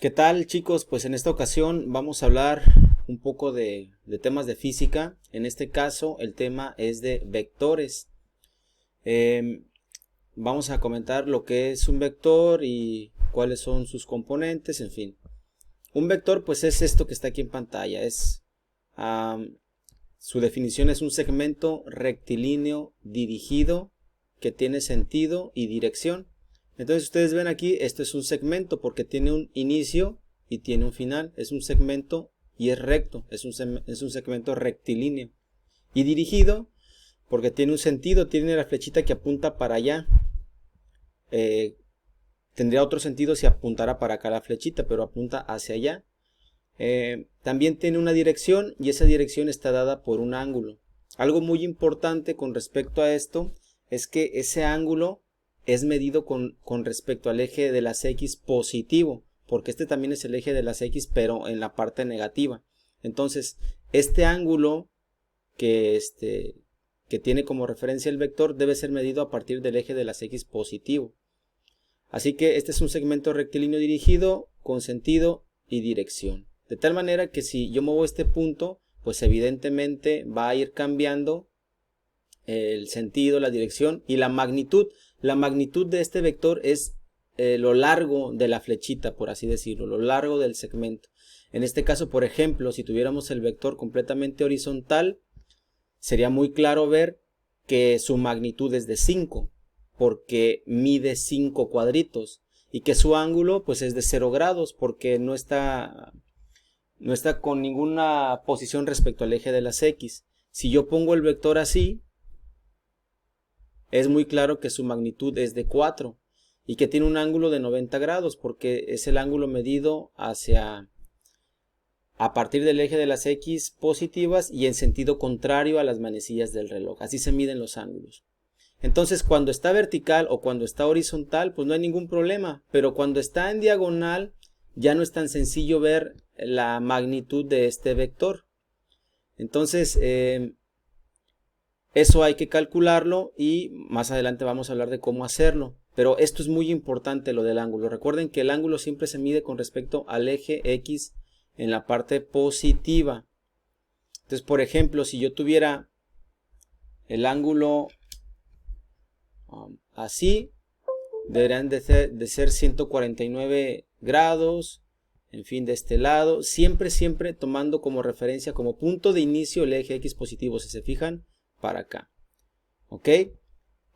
¿Qué tal, chicos? Pues en esta ocasión vamos a hablar un poco de temas de física. En este caso el tema es de vectores. Em, Vamos a comentar lo que es un vector y cuáles son sus componentes, en fin. Un vector pues es esto que está aquí en pantalla. Su definición es un segmento rectilíneo dirigido que tiene sentido y dirección. Entonces ustedes ven aquí, esto es un segmento porque tiene un inicio y tiene un final. Es un segmento y es recto, es un segmento rectilíneo. Y dirigido porque tiene un sentido, tiene la flechita que apunta para allá. Tendría otro sentido si apuntara para acá la flechita, pero apunta hacia allá. También tiene una dirección y esa dirección está dada por un ángulo. Algo muy importante con respecto a esto es que ese ángulo es medido con respecto al eje de las X positivo, porque este también es el eje de las X, pero en la parte negativa. Entonces, este ángulo que tiene como referencia el vector debe ser medido a partir del eje de las X positivo. Así que este es un segmento rectilíneo dirigido con sentido y dirección. De tal manera que si yo muevo este punto, pues evidentemente va a ir cambiando el sentido, la dirección y la magnitud. La magnitud de este vector es lo largo de la flechita, por así decirlo, lo largo del segmento. En este caso, por ejemplo, si tuviéramos el vector completamente horizontal, sería muy claro ver que su magnitud es de 5, porque mide 5 cuadritos, y que su ángulo pues es de 0 grados, porque no está con ninguna posición respecto al eje de las X. Si yo pongo el vector así, es muy claro que su magnitud es de 4 y que tiene un ángulo de 90 grados porque es el ángulo medido a partir del eje de las X positivas y en sentido contrario a las manecillas del reloj. Así se miden los ángulos. Entonces, cuando está vertical o cuando está horizontal, pues no hay ningún problema, pero cuando está en diagonal ya no es tan sencillo ver la magnitud de este vector. Entonces, eso hay que calcularlo y más adelante vamos a hablar de cómo hacerlo. Pero esto es muy importante, lo del ángulo. Recuerden que el ángulo siempre se mide con respecto al eje X en la parte positiva. Entonces, por ejemplo, si yo tuviera el ángulo así, deberían de ser 149 grados. En fin, de este lado, siempre tomando como referencia, como punto de inicio el eje X positivo, si se fijan, para acá. ¿Ok?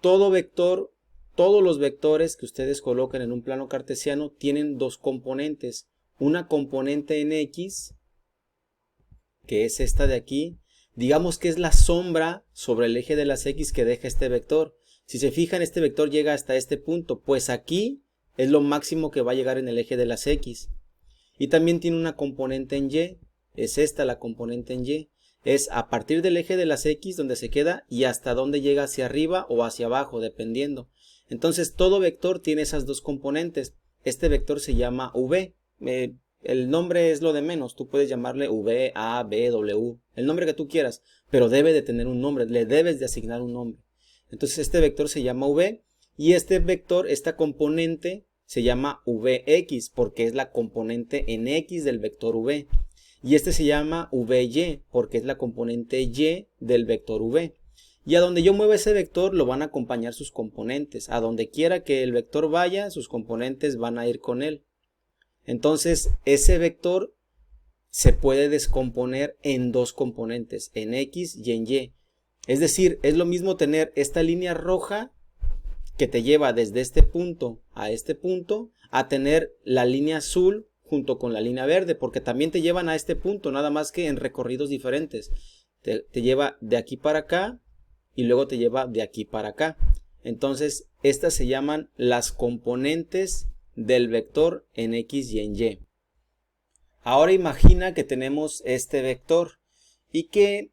Todo vector, todos los vectores que ustedes coloquen en un plano cartesiano tienen dos componentes. Una componente en X, que es esta de aquí. Digamos que es la sombra sobre el eje de las X que deja este vector. Si se fijan, este vector llega hasta este punto, pues aquí es lo máximo que va a llegar en el eje de las X. Y también tiene una componente en Y, es esta la componente en Y. Es a partir del eje de las X donde se queda y hasta donde llega, hacia arriba o hacia abajo, dependiendo. Entonces todo vector tiene esas dos componentes. Este vector se llama V. El nombre es lo de menos. Tú puedes llamarle V, A, B, W, el nombre que tú quieras, pero debe de tener un nombre, le debes de asignar un nombre. Entonces este vector se llama V y este vector, esta componente, se llama Vx porque es la componente en X del vector V. Y este se llama Vy porque es la componente Y del vector V. Y a donde yo mueva ese vector lo van a acompañar sus componentes. A donde quiera que el vector vaya, sus componentes van a ir con él. Entonces ese vector se puede descomponer en dos componentes, en X y en Y. Es decir, es lo mismo tener esta línea roja que te lleva desde este punto a tener la línea azul junto con la línea verde, porque también te llevan a este punto, nada más que en recorridos diferentes. Te lleva de aquí para acá y luego te lleva de aquí para acá. Entonces, estas se llaman las componentes del vector en X y en Y. Ahora imagina que tenemos este vector y que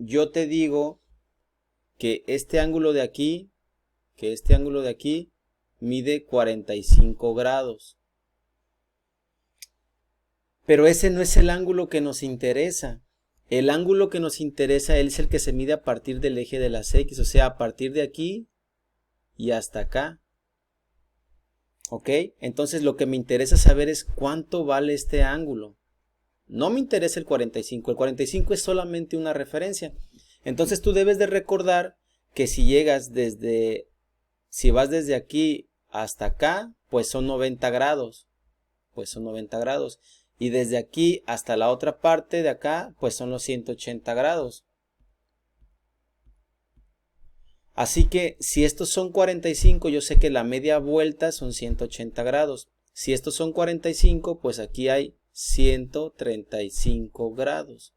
yo te digo que este ángulo de aquí mide 45 grados. Pero ese no es el ángulo que nos interesa. El ángulo que nos interesa es el que se mide a partir del eje de las X, o sea, a partir de aquí y hasta acá. ¿Ok? Entonces lo que me interesa saber es cuánto vale este ángulo. No me interesa el 45. El 45 es solamente una referencia. Entonces tú debes de recordar que si vas desde aquí hasta acá, pues son 90 grados. Y desde aquí hasta la otra parte de acá, pues son los 180 grados. Así que si estos son 45, yo sé que la media vuelta son 180 grados. Si estos son 45, pues aquí hay 135 grados.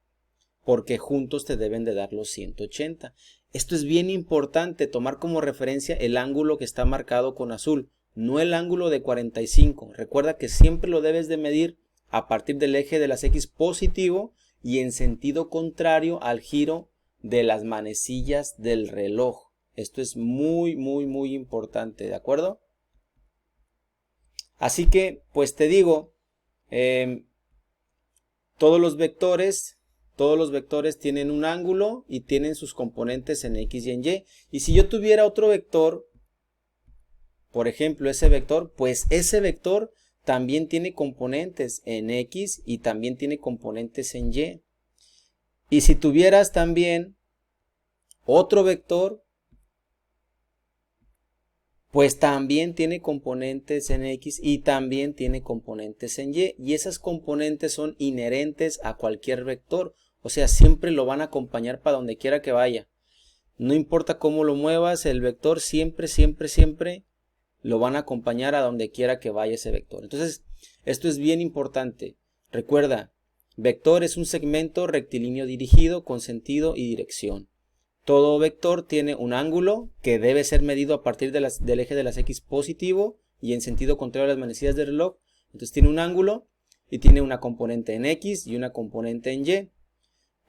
Porque juntos te deben de dar los 180. Esto es bien importante, tomar como referencia el ángulo que está marcado con azul, no el ángulo de 45. Recuerda que siempre lo debes de medir a partir del eje de las X positivo y en sentido contrario al giro de las manecillas del reloj. Esto es muy, muy, muy importante, ¿de acuerdo? Así que, pues te digo, todos los vectores tienen un ángulo y tienen sus componentes en X y en Y. Y si yo tuviera otro vector, por ejemplo, ese vector, pues ese vector también tiene componentes en X y también tiene componentes en Y. Y si tuvieras también otro vector, pues también tiene componentes en X y también tiene componentes en Y. Y esas componentes son inherentes a cualquier vector. O sea, siempre lo van a acompañar para donde quiera que vaya. No importa cómo lo muevas, el vector siempre, siempre, siempre lo van a acompañar a donde quiera que vaya ese vector. Entonces, esto es bien importante. Recuerda, vector es un segmento rectilíneo dirigido con sentido y dirección. Todo vector tiene un ángulo que debe ser medido a partir del eje de las X positivo y en sentido contrario a las manecillas del reloj. Entonces tiene un ángulo y tiene una componente en X y una componente en Y.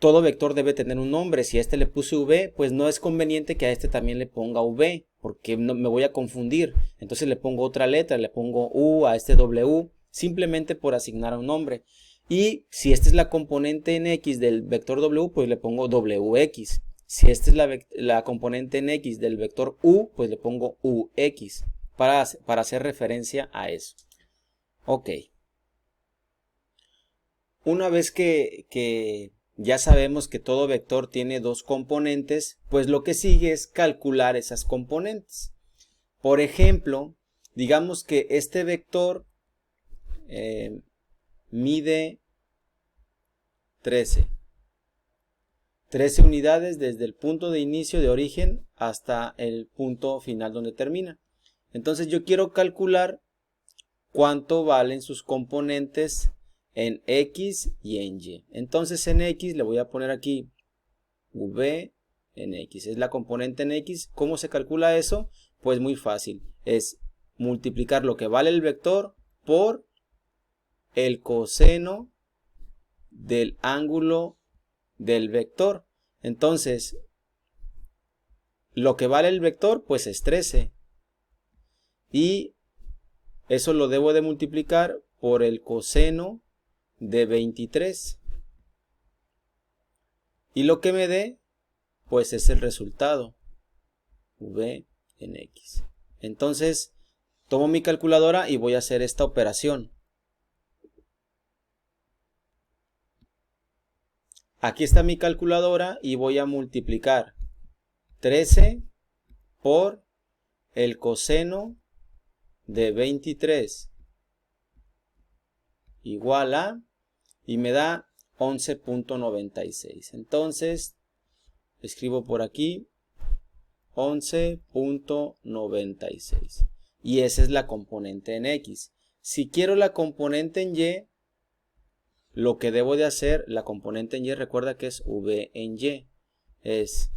Todo vector debe tener un nombre. Si a este le puse V, pues no es conveniente que a este también le ponga V, porque no, me voy a confundir. Entonces le pongo otra letra, le pongo U, a este W, simplemente por asignar un nombre. Y si esta es la componente en X del vector W, pues le pongo WX. Si esta es la componente en X del vector U, pues le pongo UX para hacer referencia a eso. Ok. Una vez que ya sabemos que todo vector tiene dos componentes, pues lo que sigue es calcular esas componentes. Por ejemplo, digamos que este vector mide 13 unidades desde el punto de inicio de origen hasta el punto final donde termina. Entonces yo quiero calcular cuánto valen sus componentes en X y en Y. Entonces en X le voy a poner aquí V en X. Es la componente en X. ¿Cómo se calcula eso? Pues muy fácil. Es multiplicar lo que vale el vector por el coseno del ángulo del vector. Entonces, lo que vale el vector pues es 13. Y eso lo debo de multiplicar por el coseno de 23. Y lo que me dé pues es el resultado. V en X. Entonces, tomo mi calculadora y voy a hacer esta operación. Aquí está mi calculadora y voy a multiplicar 13 por el coseno de 23 igual a, y me da 11.96. Entonces, escribo por aquí 11.96. Y esa es la componente en X. Si quiero la componente en Y, lo que debo de hacer, la componente en Y, recuerda que es V en Y. Es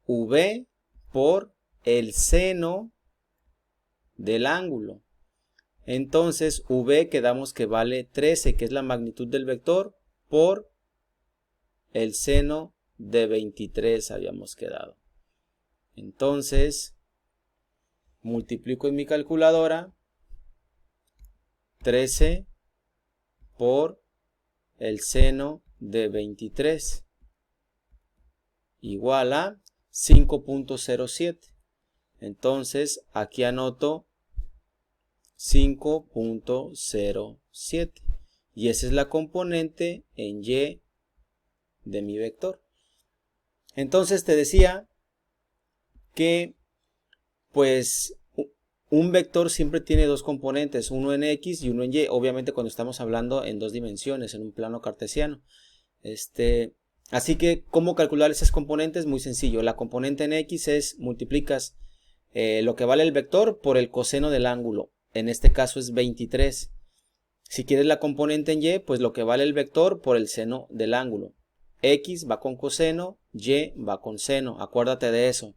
V por el seno del ángulo. Entonces, V quedamos que vale 13, que es la magnitud del vector, por el seno de 23 habíamos quedado. Entonces, multiplico en mi calculadora 13 por el seno de 23 igual a 5.07. Entonces aquí anoto 5.07. Y esa es la componente en Y de mi vector. Entonces te decía que pues un vector siempre tiene dos componentes, uno en X y uno en Y, obviamente cuando estamos hablando en dos dimensiones, en un plano cartesiano. Así que, ¿cómo calcular esas componentes? Muy sencillo. La componente en X es, multiplicas lo que vale el vector por el coseno del ángulo. En este caso es 23. Si quieres la componente en Y, pues lo que vale el vector por el seno del ángulo. X va con coseno, Y va con seno. Acuérdate de eso.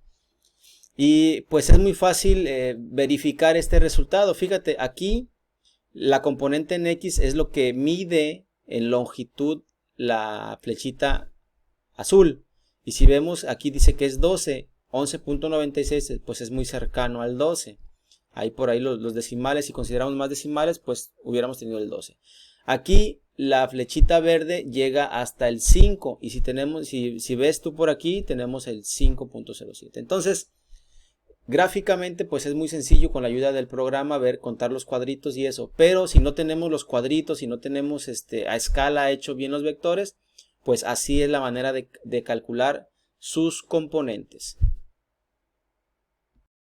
Y pues es muy fácil verificar este resultado. Fíjate, aquí la componente en X es lo que mide en longitud la flechita azul. Y si vemos, aquí dice que es 12, 11.96, pues es muy cercano al 12. Ahí por ahí los decimales, si consideramos más decimales, pues hubiéramos tenido el 12. Aquí la flechita verde llega hasta el 5. Y si ves tú por aquí, tenemos el 5.07. Entonces, gráficamente pues es muy sencillo con la ayuda del programa contar los cuadritos y eso, pero si no tenemos los cuadritos, si no tenemos a escala hecho bien los vectores, pues así es la manera de calcular sus componentes.